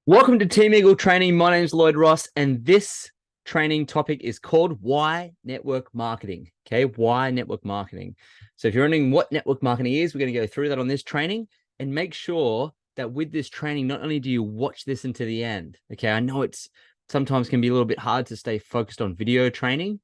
Welcome to Team Eagle Training. My name is Lloyd Ross, and this training topic is called Why Network Marketing. Okay, why network marketing? So if you're wondering what network marketing is, we're going to go through that on this training and make sure that with this training, not only do you watch this until the end. Okay, I know it's sometimes can be a little bit hard to stay focused on video training,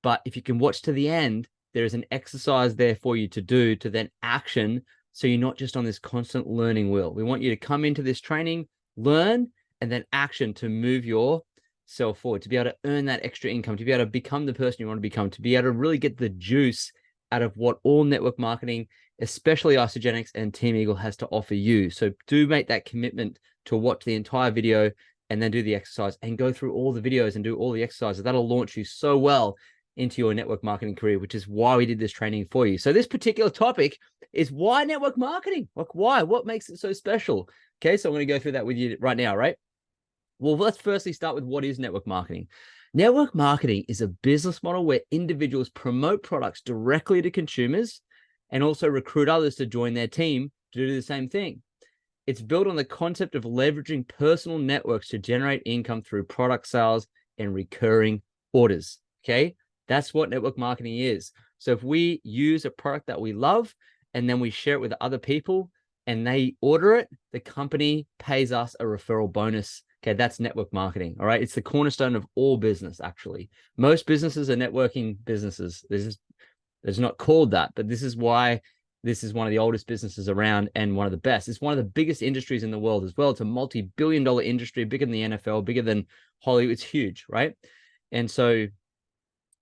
but if you can watch to the end, there is an exercise there for you to do to then action. So you're not just on this constant learning wheel. We want you to come into this training, learn, and then action to move yourself forward, to be able to earn that extra income, to be able to become the person you want to become, to be able to really get the juice out of what all network marketing, especially Isagenix and Team Eagle, has to offer you. So do make that commitment to watch the entire video and then do the exercise and go through all the videos and do all the exercises. That'll launch you so well into your network marketing career, which is why we did this training for you. So this particular topic is why network marketing? Like why? What makes it so special? Okay, so I'm going to go through that with you right now, right? Well, let's firstly start with what is network marketing. Network marketing is a business model where individuals promote products directly to consumers and also recruit others to join their team to do the same thing. It's built on the concept of leveraging personal networks to generate income through product sales and recurring orders. Okay, that's what network marketing is. So if we use a product that we love and then we share it with other people, and they order it, the company pays us a referral bonus. Okay, that's network marketing. All right, it's the cornerstone of all business, actually. Most businesses are networking businesses. It's not called that, but this is why this is one of the oldest businesses around and one of the best. It's one of the biggest industries in the world as well. It's a multi-billion-dollar industry, bigger than the NFL, bigger than Hollywood. It's huge, right? And so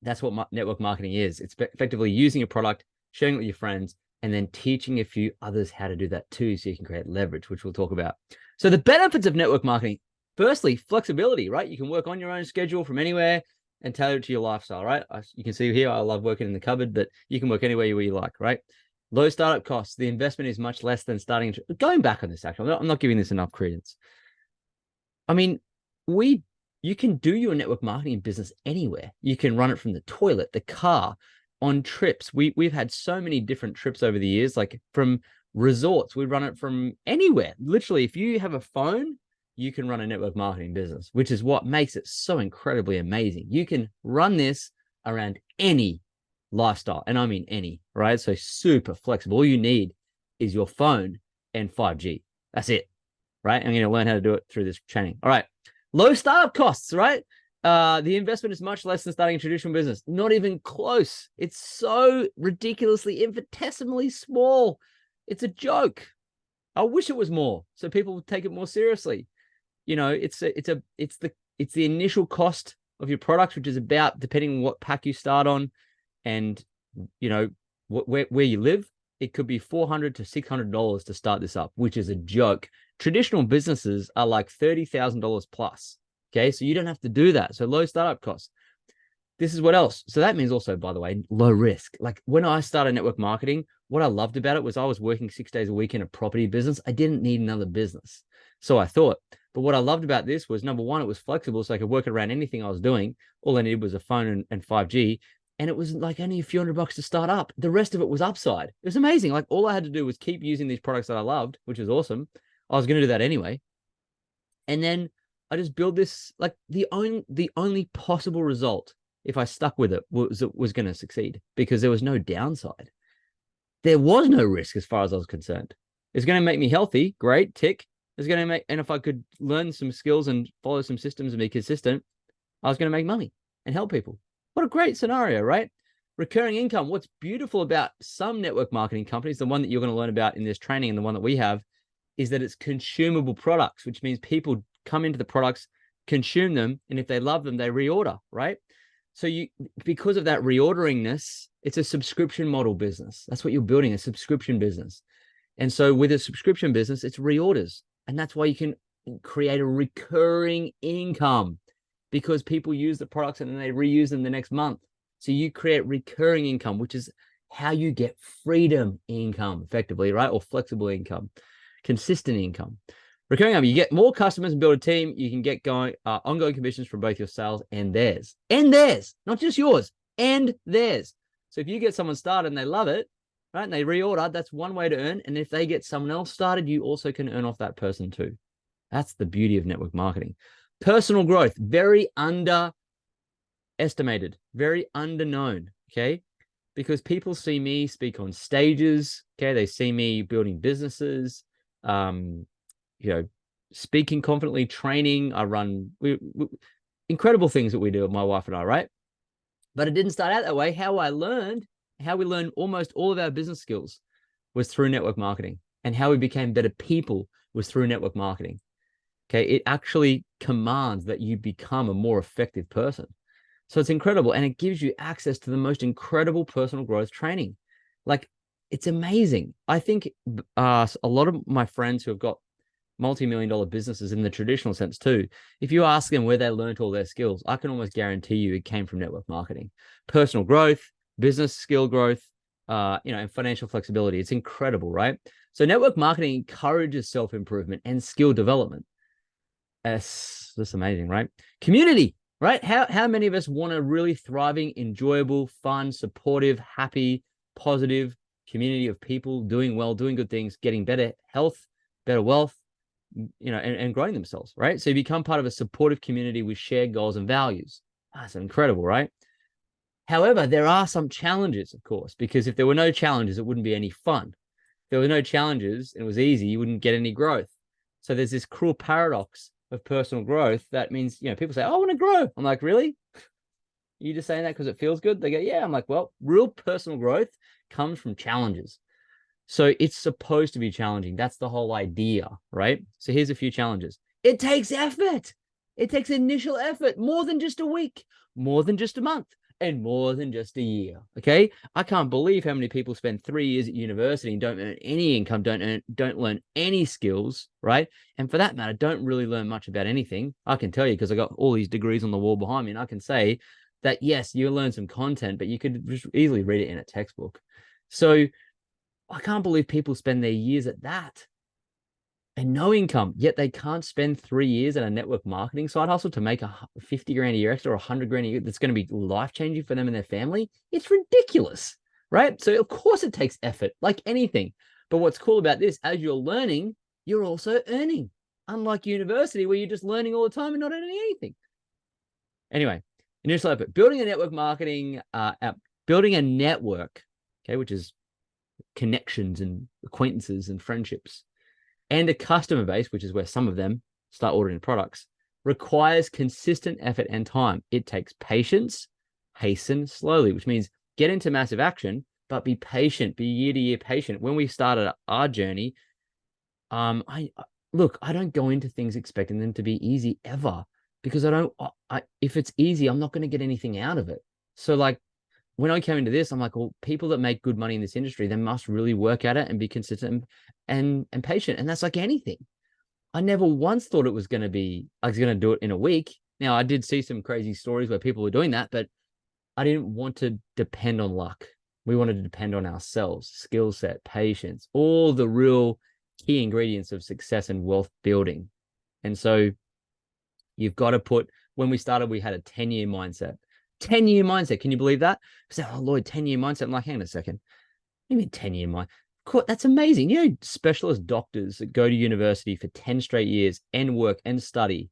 that's what network marketing is. It's effectively using a product, sharing it with your friends, and then teaching a few others how to do that too, so you can create leverage, which we'll talk about. So the benefits of network marketing, firstly, flexibility, right? You can work on your own schedule from anywhere and tailor it to your lifestyle, right? You can see here, I love working in the cupboard, but you can work anywhere where you like, right? Low startup costs. The investment is much less than starting. Going back on this, actually, I'm not giving this enough credence. I mean, you can do your network marketing business anywhere. You can run it from the toilet, the car, on trips. We've had so many different trips over the years, like from resorts. We run it from anywhere. Literally, if you have a phone, you can run a network marketing business, which is what makes it so incredibly amazing. You can run this around any lifestyle, and I mean any, right? So super flexible. All you need is your phone and 5G. That's it, right? I'm going to learn how to do it through this training. All right. Low startup costs, right? The investment is much less than starting a traditional business. Not even close. It's so ridiculously, infinitesimally small. It's a joke. I wish it was more, so people would take it more seriously. You know, it's the initial cost of your product, which is about, depending on what pack you start on, and you know where you live, it could be $400 to $600 to start this up, which is a joke. Traditional businesses are like $30,000 plus. Okay, so you don't have to do that. So low startup costs. This is what else. So that means also, by the way, low risk. Like when I started network marketing, what I loved about it was I was working 6 days a week in a property business. I didn't need another business. So I thought. But what I loved about this was, number one, it was flexible, so I could work around anything I was doing. All I needed was a phone and 5G. And it was like only a few $100 to start up. The rest of it was upside. It was amazing. Like all I had to do was keep using these products that I loved, which was awesome. I was going to do that anyway. And then I just build this, like the only possible result if I stuck with it was going to succeed, because there was no downside. There was no risk as far as I was concerned. It's going to make me healthy. Great, tick. It's going to make, and if I could learn some skills and follow some systems and be consistent, I was going to make money and help people. What a great scenario, right? Recurring income. What's beautiful about some network marketing companies, the one that you're going to learn about in this training and the one that we have, is that it's consumable products, which means people come into the products, consume them, and if they love them, they reorder, right? So because of that reorderingness, it's a subscription model business. That's what you're building, a subscription business. And so with a subscription business, it's reorders. And that's why you can create a recurring income, because people use the products and then they reuse them the next month. So you create recurring income, which is how you get freedom income effectively, right? Or flexible income, consistent income. Recurring income, you get more customers and build a team. You can get going ongoing commissions from both your sales and theirs. And theirs, not just yours, and theirs. So if you get someone started and they love it, right, and they reorder, that's one way to earn. And if they get someone else started, you also can earn off that person too. That's the beauty of network marketing. Personal growth, very underestimated, very underknown. Okay. Because people see me speak on stages. Okay. They see me building businesses, um, you know, speaking confidently, training. I run incredible things that we do, my wife and I, right? But it didn't start out that way. How we learned almost all of our business skills was through network marketing, and how we became better people was through network marketing. Okay. It actually commands that you become a more effective person. So it's incredible. And it gives you access to the most incredible personal growth training. Like, it's amazing. I think a lot of my friends who have got multi-million-dollar businesses in the traditional sense too, if you ask them where they learned all their skills, I can almost guarantee you it came from network marketing, personal growth, business skill growth, and financial flexibility. It's incredible, right? So network marketing encourages self-improvement and skill development. That's amazing, right? Community, right? How many of us want a really thriving, enjoyable, fun, supportive, happy, positive community of people doing well, doing good things, getting better health, better wealth, and growing themselves, right? So you become part of a supportive community with shared goals and values. That's incredible, right? However, there are some challenges, of course, because if there were no challenges, it wouldn't be any fun. If there were no challenges and it was easy, you wouldn't get any growth. So there's this cruel paradox of personal growth. That means, people say, oh, I want to grow. I'm like, really? You just saying that because it feels good? They go, yeah. I'm like, well, real personal growth comes from challenges. So it's supposed to be challenging. That's the whole idea, right? So here's a few challenges. It takes effort. It takes initial effort, more than just a week, more than just a month, and more than just a year. Okay. I can't believe how many people spend 3 years at university and don't earn any income, don't learn any skills, right? And for that matter, don't really learn much about anything. I can tell you, because I got all these degrees on the wall behind me, and I can say that yes, you learn some content, but you could just easily read it in a textbook. So I can't believe people spend their years at that and no income, yet they can't spend 3 years at a network marketing side hustle to make 50 grand a year extra or 100 grand a year that's going to be life changing for them and their family. It's ridiculous, right? So of course it takes effort, like anything. But what's cool about this, as you're learning, you're also earning, unlike university where you're just learning all the time and not earning anything. Anyway, initial effort, building a network marketing app, building a network, okay, which is connections and acquaintances and friendships, and a customer base, which is where some of them start ordering products, requires consistent effort and time. It takes patience, hasten slowly, which means get into massive action, but be patient, be year to year patient. When we started our journey, I don't go into things expecting them to be easy ever, because if it's easy, I'm not going to get anything out of it. So like, when I came into this, I'm like, well, people that make good money in this industry, they must really work at it and be consistent and patient. And that's like anything. I never once thought it was going to be, I was going to do it in a week. Now, I did see some crazy stories where people were doing that, but I didn't want to depend on luck. We wanted to depend on ourselves, skill set, patience, all the real key ingredients of success and wealth building. And so you've got to when we started, we had a 10-year mindset. 10-year mindset. Can you believe that? I said, oh, Lloyd, 10-year mindset. I'm like, hang on a second. What do you mean 10-year mindset? That's amazing. Specialist doctors that go to university for 10 straight years and work and study,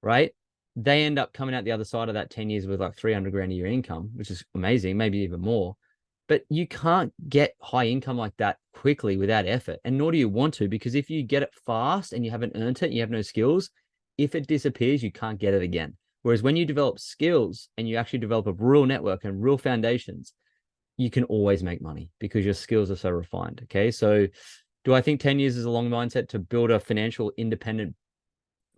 right? They end up coming out the other side of that 10 years with like 300 grand a year income, which is amazing, maybe even more. But you can't get high income like that quickly without effort. And nor do you want to, because if you get it fast and you haven't earned it, you have no skills, if it disappears, you can't get it again. Whereas when you develop skills and you actually develop a real network and real foundations, you can always make money because your skills are so refined. Okay. So do I think 10 years is a long mindset to build a financial independence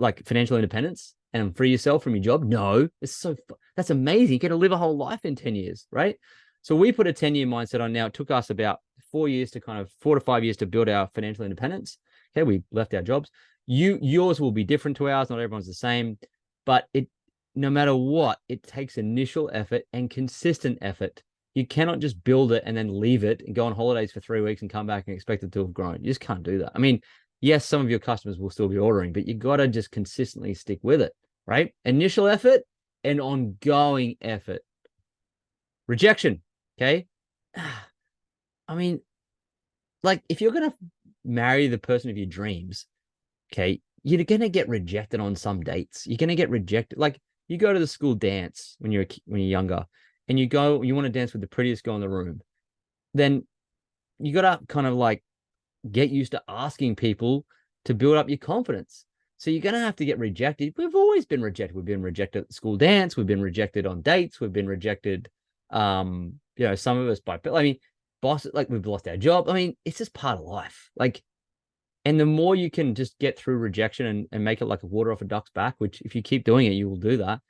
and free yourself from your job? No, that's amazing. You get to live a whole life in 10 years, right? So we put a 10-year mindset on now. It took us about 4 to 5 years to build our financial independence. Okay. We left our jobs. Yours will be different to ours. Not everyone's the same, but no matter what, it takes initial effort and consistent effort. You cannot just build it and then leave it and go on holidays for 3 weeks and come back and expect it to have grown. You just can't do that. I mean, yes, some of your customers will still be ordering, but you got to just consistently stick with it, right? Initial effort and ongoing effort. Rejection, okay? I mean, like, if you're going to marry the person of your dreams, okay, you're going to get rejected on some dates. You're going to get rejected. Like you go to the school dance when you're younger, and you want to dance with the prettiest girl in the room. Then you got to kind of like get used to asking people to build up your confidence. So you're going to have to get rejected. We've always been rejected. We've been rejected at the school dance. We've been rejected on dates. We've been rejected. Some of us bosses, like we've lost our job. I mean, it's just part of life. Like, and the more you can just get through rejection and make it like a water off a duck's back, which if you keep doing it, you will do that.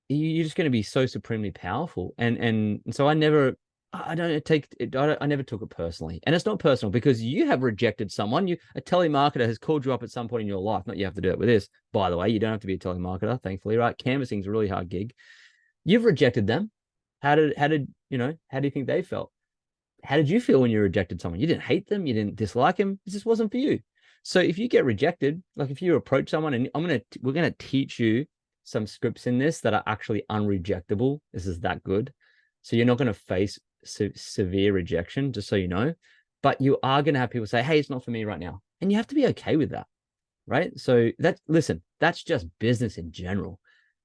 You're just going to be so supremely powerful. And so I never took it personally. And it's not personal because you have rejected someone. A telemarketer has called you up at some point in your life. Not you have to do it with this, by the way. You don't have to be a telemarketer, thankfully, right? Canvassing is a really hard gig. You've rejected them. How do you think they felt? How did you feel when you rejected someone? You didn't hate them. You didn't dislike them. It just wasn't for you. So if you get rejected, like if you approach someone, and we're going to teach you some scripts in this that are actually unrejectable. This is that good. So you're not going to face severe rejection, just so you know, but you are going to have people say, hey, it's not for me right now. And you have to be okay with that, right? So that's just business in general.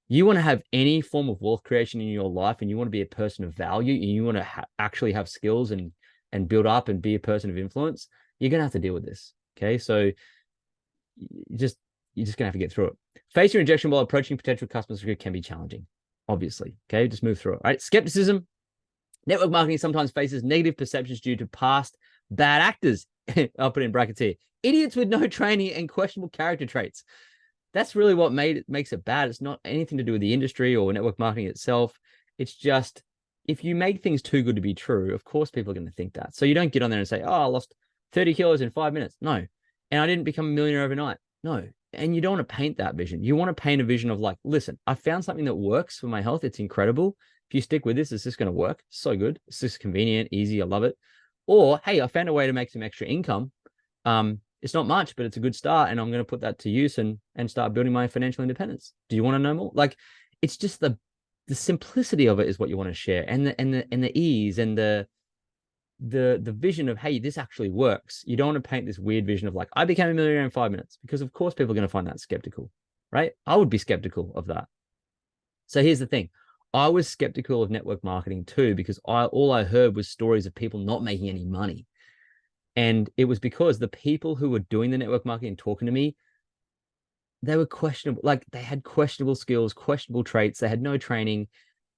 You want to have any form of wealth creation in your life, and you want to be a person of value, and you want to actually have skills and build up and be a person of influence, you're going to have to deal with this. Okay. So you're just going to have to get through it. Facing rejection while approaching potential customers can be challenging, obviously. Okay. Just move through it. All right. Skepticism. Network marketing sometimes faces negative perceptions due to past bad actors. I'll put it in brackets here. Idiots with no training and questionable character traits. That's really what makes it bad. It's not anything to do with the industry or network marketing itself. It's just, if you make things too good to be true, of course people are going to think that. So you don't get on there and say, oh, I lost 30 kilos in 5 minutes. No. And I didn't become a millionaire overnight. No. And you don't want to paint that vision. You want to paint a vision of like, listen, I found something that works for my health. It's incredible. If you stick with this, it's just going to work. So good. It's just convenient, easy. I love it. Or, hey, I found a way to make some extra income. It's not much, but it's a good start. And I'm going to put that to use and start building my financial independence. Do you want to know more? Like, it's just the simplicity of it is what you want to share. And the ease and the vision of, hey, this actually works. You don't want to paint this weird vision of like, I became a millionaire in 5 minutes, because of course people are going to find that skeptical, right? I would be skeptical of that. So here's the thing. I was skeptical of network marketing too, because all I heard was stories of people not making any money. And it was because the people who were doing the network marketing and talking to me, they were questionable. Like, they had questionable skills, questionable traits. They had no training,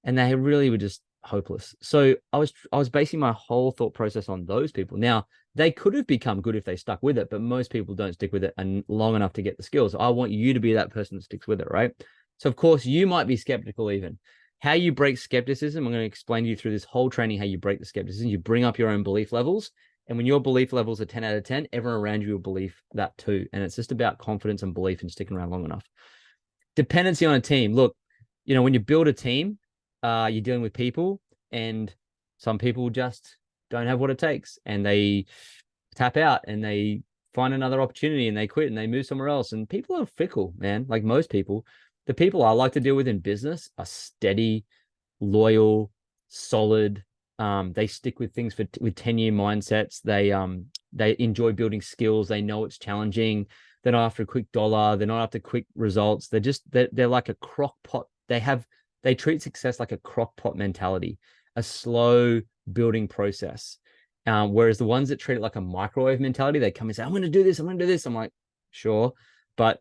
and they really were just hopeless. So I was basing my whole thought process on those people. Now, they could have become good if they stuck with it, but most people don't stick with it and long enough to get the skills. I want you to be that person that sticks with it, right? So of course you might be skeptical even. How you break skepticism, I'm going to explain to you through this whole training how you break the skepticism. You bring up your own belief levels. And when your belief levels are 10 out of 10, everyone around you will believe that too. And it's just about confidence and belief and sticking around long enough. Dependency on a team. Look, when you build a team, you're dealing with people, and some people just don't have what it takes, and they tap out and they find another opportunity and they quit and they move somewhere else. And people are fickle, man. Like most people. The people I like to deal with in business are steady, loyal, solid. They stick with things with 10-year mindsets. They enjoy building skills. They know it's challenging. They're not after a quick dollar. They're not after quick results. They're like a crock pot. They treat success like a crock pot mentality, a slow building process. Whereas the ones that treat it like a microwave mentality, they come and say, I'm going to do this. I'm going to do this. I'm like, sure. But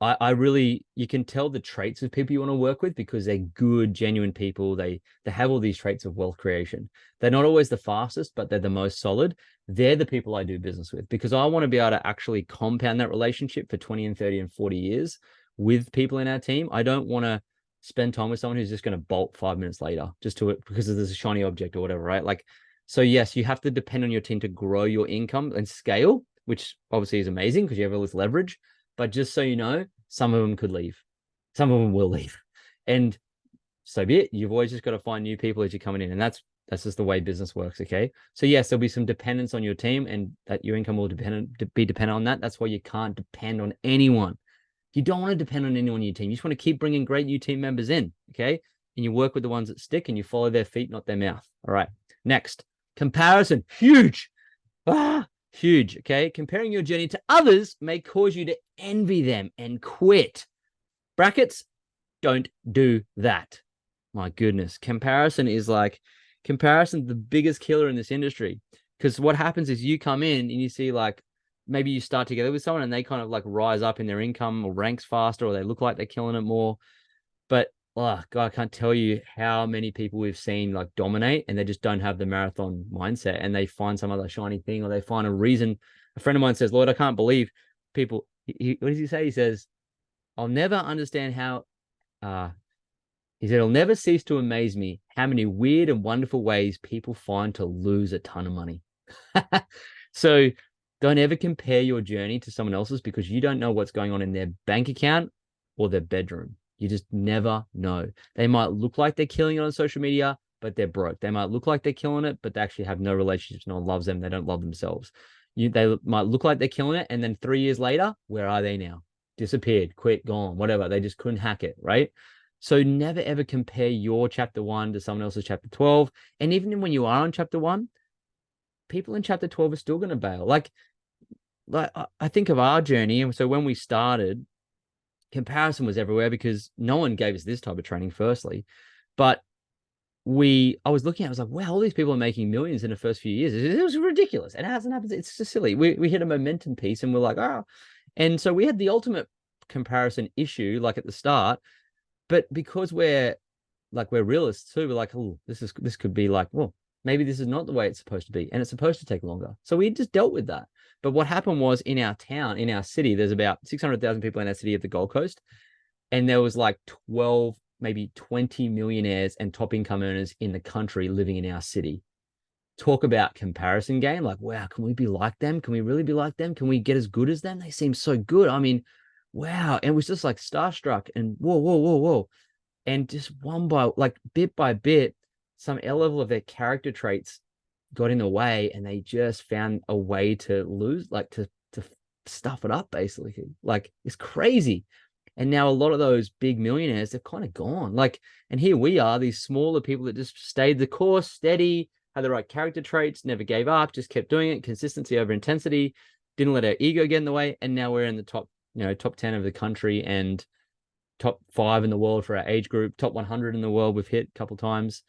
you can tell the traits of people you want to work with, because they're good, genuine people. They have all these traits of wealth creation. They're not always the fastest, but they're the most solid. They're the people I do business with, because I want to be able to actually compound that relationship for 20 and 30 and 40 years with people in our team. I don't want to spend time with someone who's just going to bolt 5 minutes later just to it because there's a shiny object or whatever, right? Like, so yes, you have to depend on your team to grow your income and scale, which obviously is amazing because you have all this leverage. But just so you know, some of them could leave. Some of them will leave. And so be it. You've always just got to find new people as you're coming in. And that's just the way business works, okay? So yes, there'll be some dependence on your team, and that your income will be dependent on that. That's why you can't depend on anyone. You don't want to depend on anyone in your team. You just want to keep bringing great new team members in, okay? And you work with the ones that stick, and you follow their feet, not their mouth. All right. Next, comparison. Huge. Huge. Okay. Comparing your journey to others may cause you to envy them and quit. Brackets, don't do that. My goodness. Comparison, the biggest killer in this industry. Because what happens is you come in and you see like, maybe you start together with someone and they kind of like rise up in their income or ranks faster, or they look like they're killing it more. But oh God, I can't tell you how many people we've seen like dominate and they just don't have the marathon mindset, and they find some other shiny thing, or they find a reason. A friend of mine says, Lloyd, I can't believe people. What does he say? He says, I'll never understand how, he said, it'll never cease to amaze me how many weird and wonderful ways people find to lose a ton of money. So don't ever compare your journey to someone else's, because you don't know what's going on in their bank account or their bedroom. You just never know. They might look like they're killing it on social media, but they're broke. They might look like they're killing it, but they actually have no relationships. No one loves them. They don't love themselves. They might look like they're killing it, and then 3 years later, where are they now? Disappeared, quit, gone, whatever. They just couldn't hack it, right? So never ever compare your chapter 1 to someone else's chapter 12. And even when you are on chapter 1, people in chapter 12 are still going to bail. Like I think of our journey. And so when we started, comparison was everywhere because no one gave us this type of training, firstly. But I was looking at it, I was like, wow, all these people are making millions in the first few years. It was ridiculous. And it hasn't happened. It's just silly. We hit a momentum piece and we're like, oh. And so we had the ultimate comparison issue, like at the start. But because we're realists too, we're like, oh, this could be like, well, maybe this is not the way it's supposed to be, and it's supposed to take longer. So we just dealt with that. But what happened was, in our town, in our city, there's about 600,000 people in our city of the Gold Coast, and there was like 12, maybe 20 millionaires and top income earners in the country living in our city. Talk about comparison game. Like, wow, can we be like them? Can we really be like them? Can we get as good as them? They seem so good. I mean, wow. And it was just like starstruck and whoa. And just bit by bit, some level of their character traits got in the way, and they just found a way to lose, like to stuff it up, basically. Like, it's crazy. And now a lot of those big millionaires, they're kind of gone. Like, and here we are, these smaller people that just stayed the course, steady, had the right character traits, never gave up, just kept doing it, consistency over intensity, didn't let our ego get in the way. And now we're in the top 10 of the country and top 5 in the world for our age group, top 100 in the world we've hit a couple of times.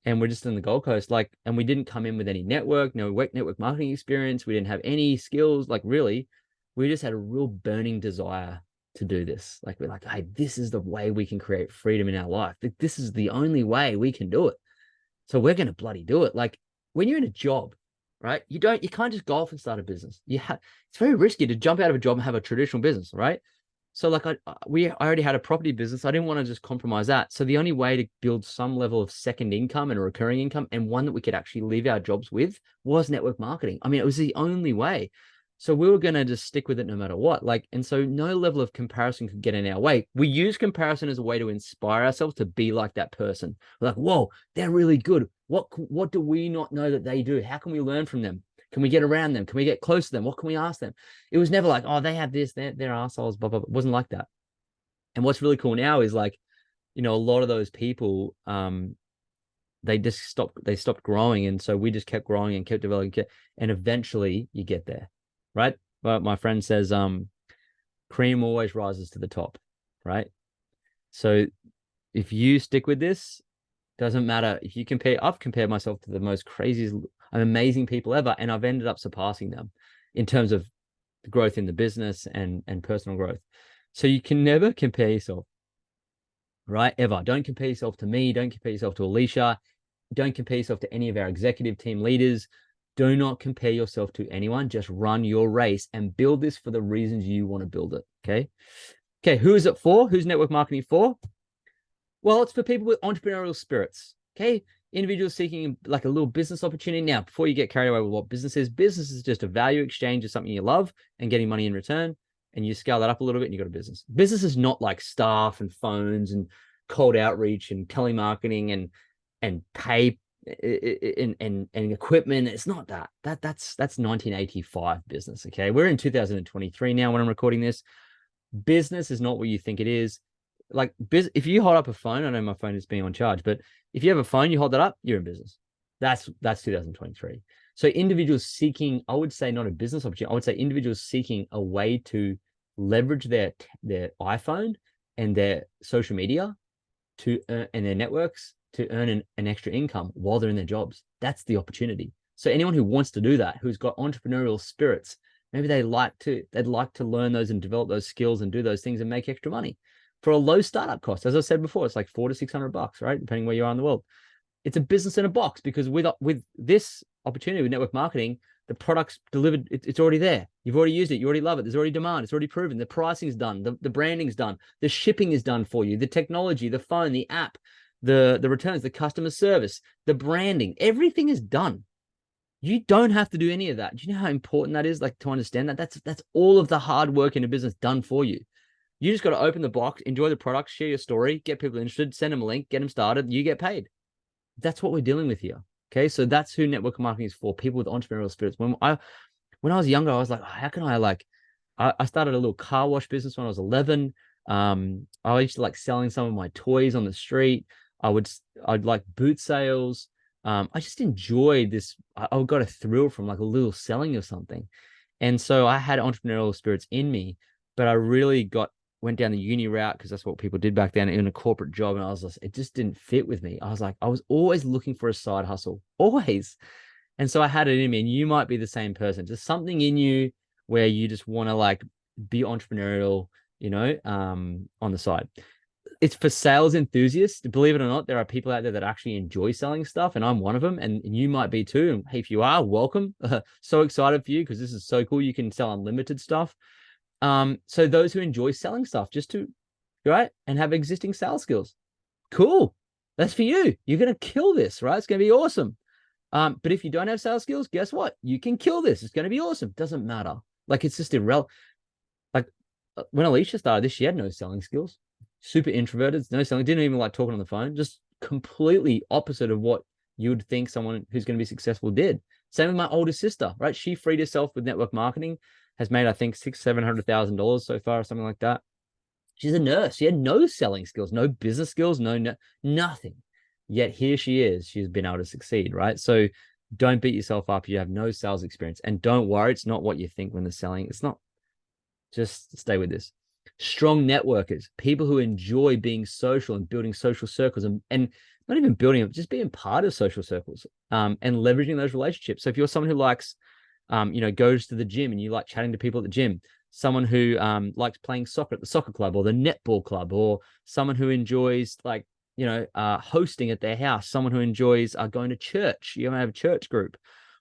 And we're just in the Gold Coast, and we didn't come in with any network marketing experience. We didn't have any skills, really. We just had a real burning desire to do this. We're like, hey, this is the way we can create freedom in our life. This is the only way we can do it. So we're going to bloody do it. Like, when you're in a job, right? You can't just go off and start a business. It's very risky to jump out of a job and have a traditional business, right? So I already had a property business. I didn't want to just compromise that. So the only way to build some level of second income and a recurring income, and one that we could actually leave our jobs with, was network marketing. I mean, it was the only way. So we were going to just stick with it no matter what. And so no level of comparison could get in our way. We use comparison as a way to inspire ourselves to be like that person. We're like, whoa, they're really good. What do we not know that they do? How can we learn from them? Can we get around them? Can we get close to them? What can we ask them? It was never like, oh, they have this, they're assholes, blah, blah, blah. It wasn't like that. And what's really cool now is a lot of those people, they stopped growing. And so we just kept growing and kept developing, and eventually you get there, right? But my friend says, cream always rises to the top, right? So if you stick with this, doesn't matter if you compare. I've compared myself to the most craziest, amazing people ever, and I've ended up surpassing them in terms of the growth in the business and personal growth. So you can never compare yourself, right? Ever. Don't compare yourself to me. Don't compare yourself to Alicia. Don't compare yourself to any of our executive team leaders. Do not compare yourself to anyone. Just run your race and build this for the reasons you want to build it. Okay. Who is it for? Who's network marketing for? Well, it's for people with entrepreneurial spirits. Okay. Individuals seeking a little business opportunity. Now, before you get carried away with what business is just a value exchange of something you love and getting money in return. And you scale that up a little bit and you got a business. Business is not like staff and phones and cold outreach and telemarketing and pay and equipment. It's not that. That's 1985 business. Okay. We're in 2023 now when I'm recording this. Business is not what you think it is. If you hold up a phone, I know my phone is being on charge, but if you have a phone, you hold that up, you're in business. That's 2023. So individuals seeking, I would say not a business opportunity, I would say individuals seeking a way to leverage their iPhone and their social media to earn, and their networks to earn an extra income while they're in their jobs. That's the opportunity. So anyone who wants to do that, who's got entrepreneurial spirits, maybe they'd like to learn those and develop those skills and do those things and make extra money for a low startup cost. As I said before, it's like $400 to $600, right? Depending where you are in the world. It's a business in a box, because with this opportunity with network marketing, the product's delivered, it's already there. You've already used it. You already love it. There's already demand. It's already proven. The pricing's done. The branding's done. The shipping is done for you. The technology, the phone, the app, the returns, the customer service, the branding, everything is done. You don't have to do any of that. Do you know how important that is? Like, to understand that that's all of the hard work in a business done for you. You just got to open the box, enjoy the product, share your story, get people interested, send them a link, get them started. You get paid. That's what we're dealing with here. Okay. So that's who network marketing is for, people with entrepreneurial spirits. When I was younger, I was like, how can I I started a little car wash business when I was 11. I used to like selling some of my toys on the street. I'd like boot sales. I just enjoyed this. I got a thrill from like a little selling of something. And so I had entrepreneurial spirits in me, but I really went down the uni route because that's what people did back then in a corporate job. And it just didn't fit with me. I was always looking for a side hustle, always. And so I had it in me, and you might be the same person, just something in you where you just want to like be entrepreneurial, on the side. It's for sales enthusiasts. Believe it or not, there are people out there that actually enjoy selling stuff, and I'm one of them, and you might be too. And hey, if you are, welcome. So excited for you, because this is so cool. You can sell unlimited stuff. So those who enjoy selling stuff right, and have existing sales skills, cool. That's for you. You're going to kill this, right? It's going to be awesome. But if you don't have sales skills, guess what? You can kill this. It's going to be awesome. Doesn't matter. Like, it's just irrelevant. Like, when Alicia started this, she had no selling skills, super introverted, no selling, didn't even like talking on the phone, just completely opposite of what you would think someone who's going to be successful did. Same with my older sister, right? She freed herself with network marketing, has made, I think, $700,000 so far, or something like that. She's a nurse. She had no selling skills, no business skills, nothing. Yet here she is. She's been able to succeed, right? So don't beat yourself up. You have no sales experience, and don't worry. It's not what you think when they're selling. It's not. Just stay with this. Strong networkers, people who enjoy being social and building social circles, and not even building them, just being part of social circles, and leveraging those relationships. So if you're someone who likes, goes to the gym and you like chatting to people at the gym, someone who likes playing soccer at the soccer club or the netball club, or someone who enjoys like, hosting at their house, someone who enjoys going to church, you might have a church group,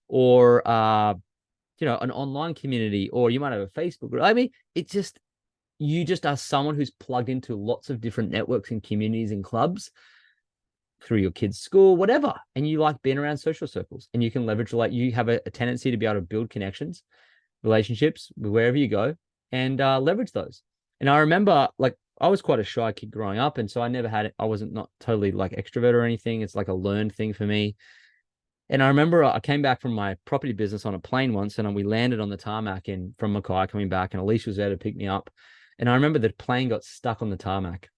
or an online community, or you might have a Facebook group. I mean, you just are someone who's plugged into lots of different networks and communities and clubs through your kids' school, whatever. And you like being around social circles, and you can leverage, like, you have a tendency to be able to build connections, relationships wherever you go, and leverage those. And I remember, like, I was quite a shy kid growing up. And so I wasn't not totally like extrovert or anything. It's like a learned thing for me. And I remember I came back from my property business on a plane once, and we landed on the tarmac from Mackay coming back, and Alicia was there to pick me up. And I remember the plane got stuck on the tarmac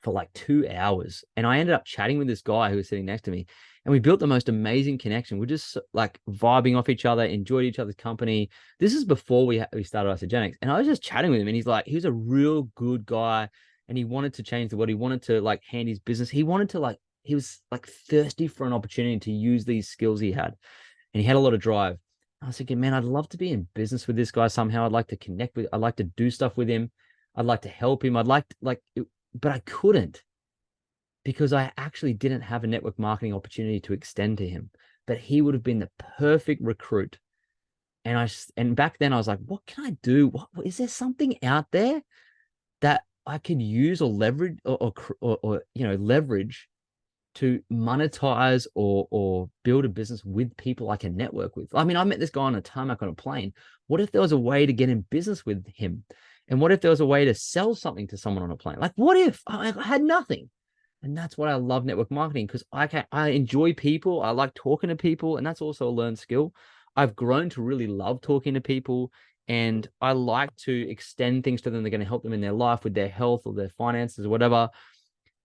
for like 2 hours. And I ended up chatting with this guy who was sitting next to me, and we built the most amazing connection. We're just like vibing off each other, enjoyed each other's company. This is before we started Isagenix. And I was just chatting with him, and he was a real good guy, and he wanted to change the world. He wanted to like hand his business. He was like thirsty for an opportunity to use these skills he had, and he had a lot of drive. I was thinking, man, I'd love to be in business with this guy somehow. I'd like to connect I'd like to do stuff with him. I'd like to help him. But I couldn't, because I actually didn't have a network marketing opportunity to extend to him. But he would have been the perfect recruit. And back then I was like, what can I do? What is there something out there that I could use or leverage or leverage to monetize or build a business with people I can network with? I mean, I met this guy on a tarmac on a plane. What if there was a way to get in business with him? And what if there was a way to sell something to someone on a plane? Like, what if I had nothing? And that's what I love network marketing, because I enjoy people. I like talking to people, and that's also a learned skill. I've grown to really love talking to people, and I like to extend things to them that are going to help them in their life with their health or their finances or whatever.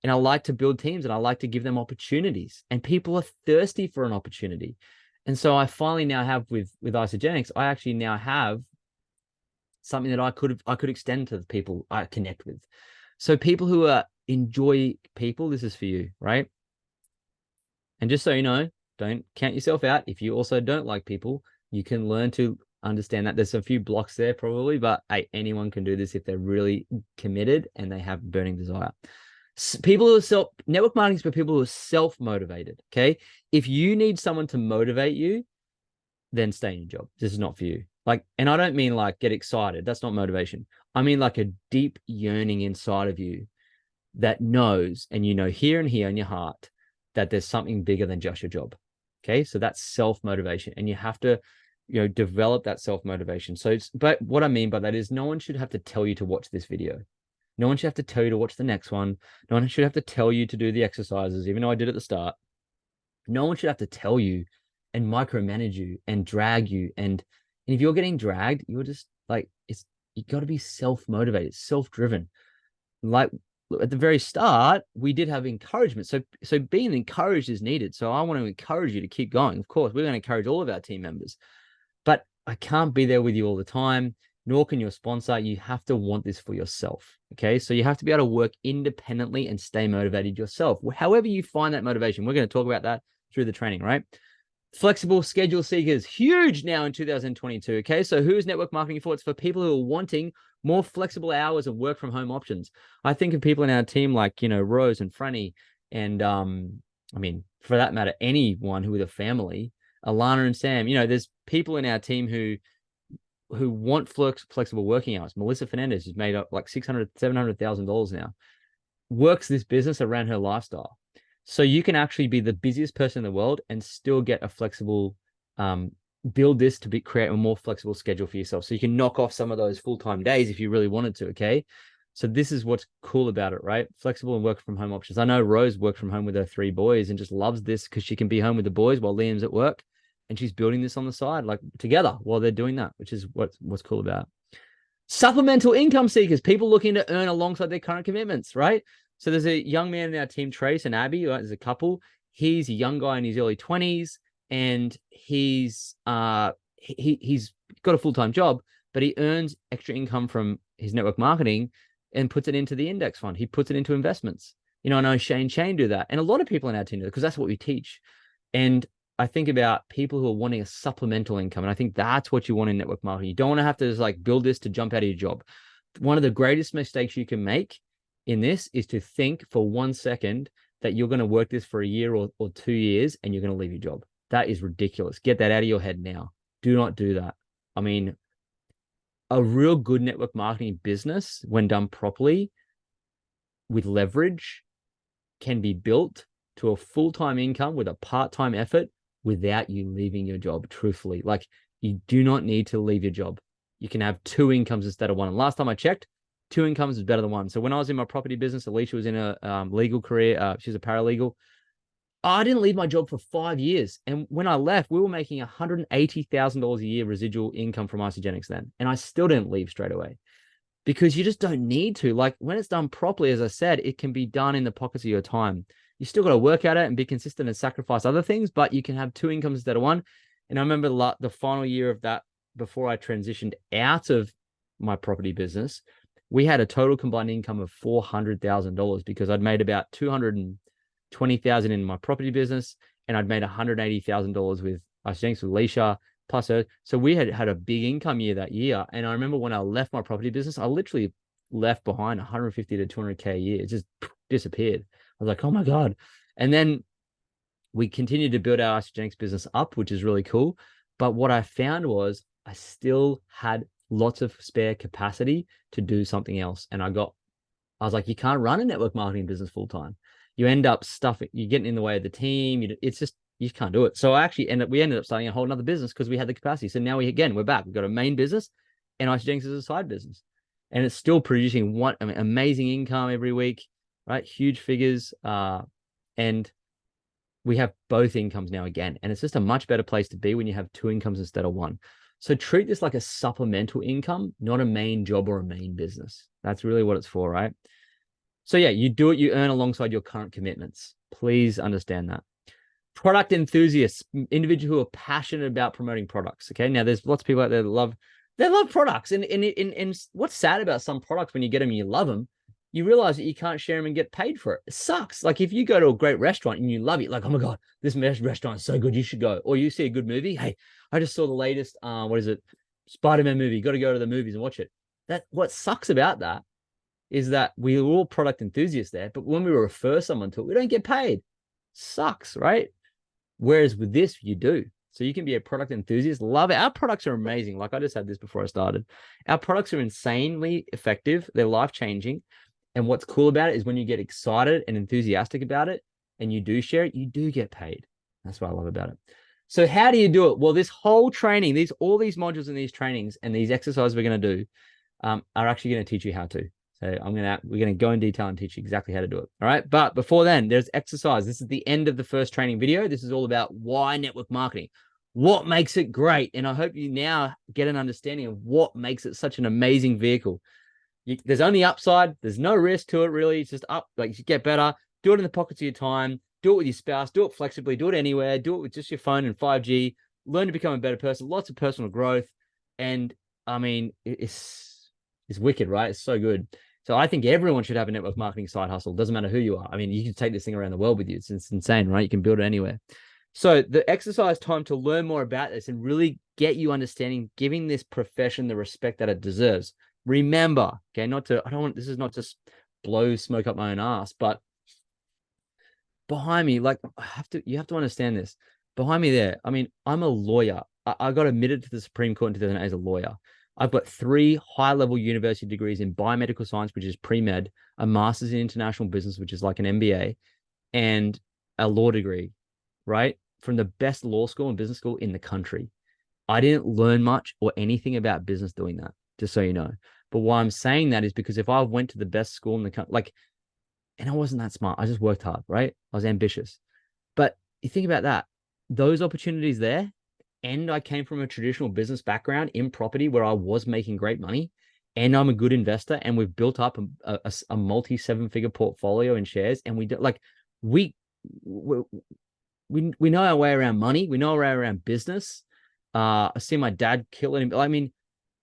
And I like to build teams, and I like to give them opportunities, and people are thirsty for an opportunity. And so I finally now have with Isagenix, I actually now have something that I could extend to the people I connect with. So people who enjoy people, this is for you, right? And just so you know, don't count yourself out. If you also don't like people, you can learn to understand that. There's a few blocks there probably, but hey, anyone can do this if they're really committed and they have burning desire. People who are network marketing is for people who are self-motivated. Okay. If you need someone to motivate you, then stay in your job. This is not for you. Like, and I don't mean like get excited. That's not motivation. I mean like a deep yearning inside of you that knows, and you know here and here in your heart, that there's something bigger than just your job. Okay. So that's self-motivation. And you have to, develop that self-motivation. So but what I mean by that is no one should have to tell you to watch this video. No one should have to tell you to watch the next one. No one should have to tell you to do the exercises, even though I did at the start. No one should have to tell you and micromanage you and drag you. And if you're getting dragged, you're just like, you got to be self-motivated, self-driven. Like at the very start, we did have encouragement. So being encouraged is needed. So I want to encourage you to keep going. Of course, we're going to encourage all of our team members, but I can't be there with you all the time, nor can your sponsor. You have to want this for yourself. Okay. So you have to be able to work independently and stay motivated yourself. However you find that motivation, we're going to talk about that through the training, right? Flexible schedule seekers, huge now in 2022. Okay. So who is network marketing for? It's for people who are wanting more flexible hours of work from home options. I think of people in our team like, Rose and Franny and, I mean, for that matter, anyone who with a family, Alana and Sam, there's people in our team who want flexible working hours. Melissa Fernandez has made up like $700,000 now, works this business around her lifestyle. So you can actually be the busiest person in the world and still get a flexible, build this to create a more flexible schedule for yourself. So you can knock off some of those full-time days if you really wanted to. Okay. So this is what's cool about it, right? Flexible and work from home options. I know Rose works from home with her 3 boys and just loves this because she can be home with the boys while Liam's at work. And she's building this on the side, like together while they're doing that, which is what's cool about it. Supplemental income seekers, people looking to earn alongside their current commitments, right? So there's a young man in our team, Trace and Abby, right? There's a couple. He's a young guy in his early 20s, and he's got a full-time job, but he earns extra income from his network marketing and puts it into the index fund. He puts it into investments. I know Shane do that. And a lot of people in our team do that because that's what we teach. And I think about people who are wanting a supplemental income. And I think that's what you want in network marketing. You don't want to have to just like build this to jump out of your job. One of the greatest mistakes you can make in this is to think for 1 second that you're going to work this for a year or 2 years and you're going to leave your job. That is ridiculous. Get that out of your head now. Do not do that. I mean, a real good network marketing business, when done properly with leverage, can be built to a full-time income with a part-time effort without you leaving your job, truthfully. Like, you do not need to leave your job. You can have 2 incomes instead of 1. And last time I checked, 2 incomes is better than 1. So when I was in my property business, Alicia was in a legal career. She's a paralegal. I didn't leave my job for 5 years. And when I left, we were making $180,000 a year residual income from Isagenix then. And I still didn't leave straight away because you just don't need to. Like, when it's done properly, as I said, it can be done in the pockets of your time. You still got to work at it and be consistent and sacrifice other things, but you can have 2 incomes instead of 1. And I remember the final year of that, before I transitioned out of my property business, we had a total combined income of $400,000 because I'd made about $220,000 in my property business, and I'd made $180,000 with Isagenix, with Alicia, plus her. So we had a big income year that year. And I remember when I left my property business, I literally left behind 150 to 200K a year. It just disappeared. I was like, oh my God. And then we continued to build our Isagenix business up, which is really cool. But what I found was I still had lots of spare capacity to do something else. And I was like, you can't run a network marketing business full time. You end up you're getting in the way of the team. It's just, you can't do it. So we ended up starting a whole nother business because we had the capacity. So now we're back. We've got a main business and Isagenix is a side business. And it's still producing amazing income every week, right? Huge figures. And we have both incomes now again. And it's just a much better place to be when you have 2 incomes instead of 1. So treat this like a supplemental income, not a main job or a main business. That's really what it's for, right? So yeah, you do what you earn alongside your current commitments. Please understand that. Product enthusiasts, individuals who are passionate about promoting products. Okay. Now there's lots of people out there that love products. And what's sad about some products, when you get them and you love them, you realize that you can't share them and get paid for it. It sucks. Like if you go to a great restaurant and you love it, like, oh my God, this restaurant is so good, you should go. Or you see a good movie. Hey, I just saw the latest, what is it? Spider-Man movie. You got to go to the movies and watch it. What sucks about that is that we were all product enthusiasts there, but when we refer someone to it, we don't get paid. Sucks, right? Whereas with this, you do. So you can be a product enthusiast. Love it. Our products are amazing. Like I just had this before I started. Our products are insanely effective. They're life-changing. And what's cool about it is when you get excited and enthusiastic about it and you do share it, you do get paid. That's what I love about it. So how do you do it? Well, this whole training, all these modules and these trainings and these exercises we're going to do are actually going to teach you how to. So we're going to go in detail and teach you exactly how to do it. All right. But before then, there's exercise. This is the end of the first training video. This is all about why network marketing, what makes it great. And I hope you now get an understanding of what makes it such an amazing vehicle. There's only upside. There's no risk to it, really. It's just up. Like, you get better. Do it in the pockets of your time. Do it with your spouse. Do it flexibly. Do it anywhere. Do it with just your phone and 5G. Learn to become a better person. Lots of personal growth. And I mean, it's wicked, right? It's so good. So I think everyone should have a network marketing side hustle. Doesn't matter who you are. I mean, you can take this thing around the world with you. It's insane, right? You can build it anywhere. So the exercise time to learn more about this and really get you understanding, giving this profession the respect that it deserves. Remember, okay, this is not just blow smoke up my own ass, but behind me, like, you have to understand this. Behind me there, I mean, I'm a lawyer. I got admitted to the Supreme Court in 2008 as a lawyer. I've got 3 high-level university degrees in biomedical science, which is pre-med, a master's in international business, which is like an MBA, and a law degree, right? From the best law school and business school in the country. I didn't learn much or anything about business doing that, just so you know. But why I'm saying that is because if I went to the best school in the country, and I wasn't that smart, I just worked hard, right? I was ambitious. But you think about that, those opportunities there, and I came from a traditional business background in property where I was making great money, and I'm a good investor, and we've built up a multi 7-figure portfolio in shares, and we know our way around money. We know our way around business. I see my dad killing him. I mean,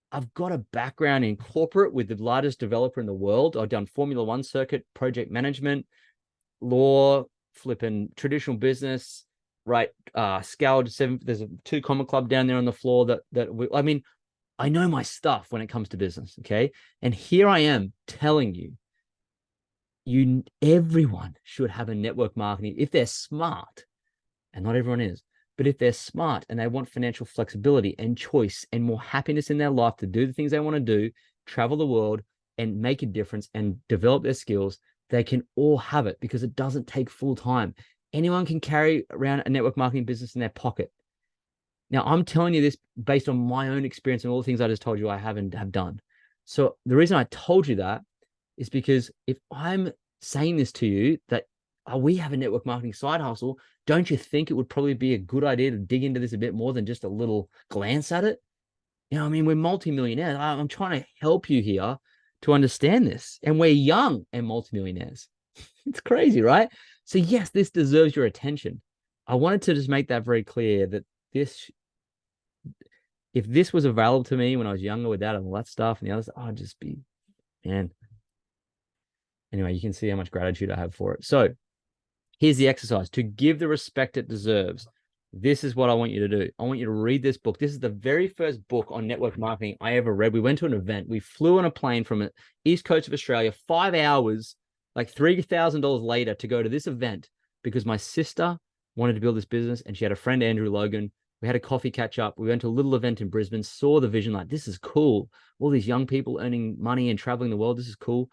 I've got a background in corporate with the largest developer in the world. I've done Formula One circuit, project management, law, flipping traditional business, right? Scaled 7. There's a 2 Comma Club down there on the floor I mean, I know my stuff when it comes to business. Okay. And here I am telling you, everyone should have a network marketing if they're smart, and not everyone is. But if they're smart and they want financial flexibility and choice and more happiness in their life to do the things they want to do, travel the world and make a difference and develop their skills, they can all have it because it doesn't take full time. Anyone can carry around a network marketing business in their pocket. Now, I'm telling you this based on my own experience and all the things I just told you I haven't have done. So the reason I told you that is because if I'm saying this to you, that we have a network marketing side hustle, don't you think it would probably be a good idea to dig into this a bit more than just a little glance at it? You know, I mean, we're multimillionaires. I'm trying to help you here to understand this. And we're young and multimillionaires. It's crazy, right? So yes, this deserves your attention. I wanted to just make that very clear that if this was available to me when I was younger without all that stuff and the others, I'd just be, man. Anyway, you can see how much gratitude I have for it. So here's the exercise. To give the respect it deserves, this is what I want you to do. I want you to read this book. This is the very first book on network marketing I ever read. We went to an event. We flew on a plane from the East Coast of Australia, 5 hours, like $3,000 later to go to this event because my sister wanted to build this business and she had a friend, Andrew Logan. We had a coffee catch up. We went to a little event in Brisbane, saw the vision, like, this is cool. All these young people earning money and traveling the world. This is cool.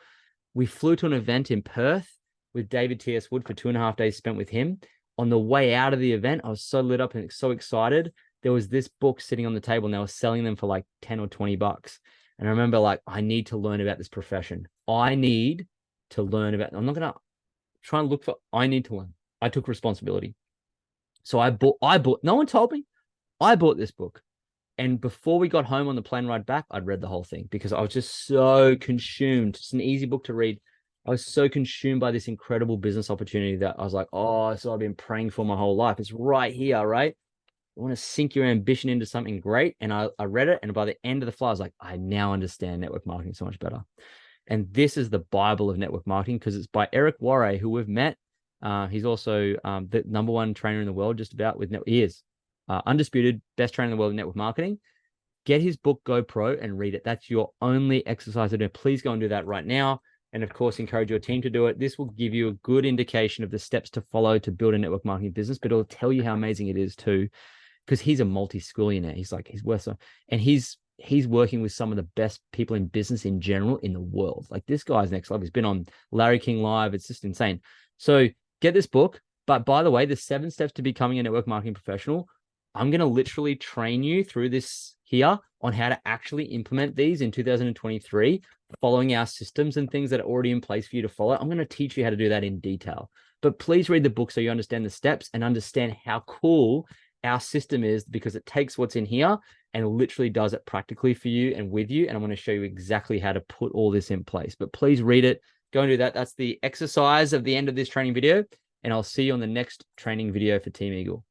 We flew to an event in Perth with David T.S. Wood for 2.5 days spent with him. On the way out of the event, I was so lit up and so excited. There was this book sitting on the table and they were selling them for like 10 or 20 bucks. And I remember, like, I need to learn about this profession. I need to learn about, I'm not going to try and look for, I need to learn. I took responsibility. So I bought, no one told me. I bought this book. And before we got home on the plane ride back, I'd read the whole thing because I was just so consumed. It's an easy book to read. I was so consumed by this incredible business opportunity that I was like, oh, so I've been praying for my whole life. It's right here, right? I want to sink your ambition into something great. And I read it. And by the end of the flight, I was like, I now understand network marketing so much better. And this is the Bible of network marketing because it's by Eric Worre, who we've met. He's also the #1 trainer in the world, just about with he is undisputed best trainer in the world in network marketing. Get his book, Go Pro, and read it. That's your only exercise to do. Please go and do that right now. And of course, encourage your team to do it. This will give you a good indication of the steps to follow to build a network marketing business, but it'll tell you how amazing it is too, because he's a multi-skillionaire. He's worth so, and he's working with some of the best people in business in general in the world. Like this guy's next level. He's been on Larry King Live. It's just insane. So get this book. But by the way, the 7 steps to becoming a network marketing professional, I'm going to literally train you through this here on how to actually implement these in 2023, following our systems and things that are already in place for you to follow. I'm going to teach you how to do that in detail. But please read the book so you understand the steps and understand how cool our system is, because it takes what's in here and literally does it practically for you and with you. And I'm going to show you exactly how to put all this in place. But please read it. Go and do that. That's the exercise of the end of this training video. And I'll see you on the next training video for Team Eagle.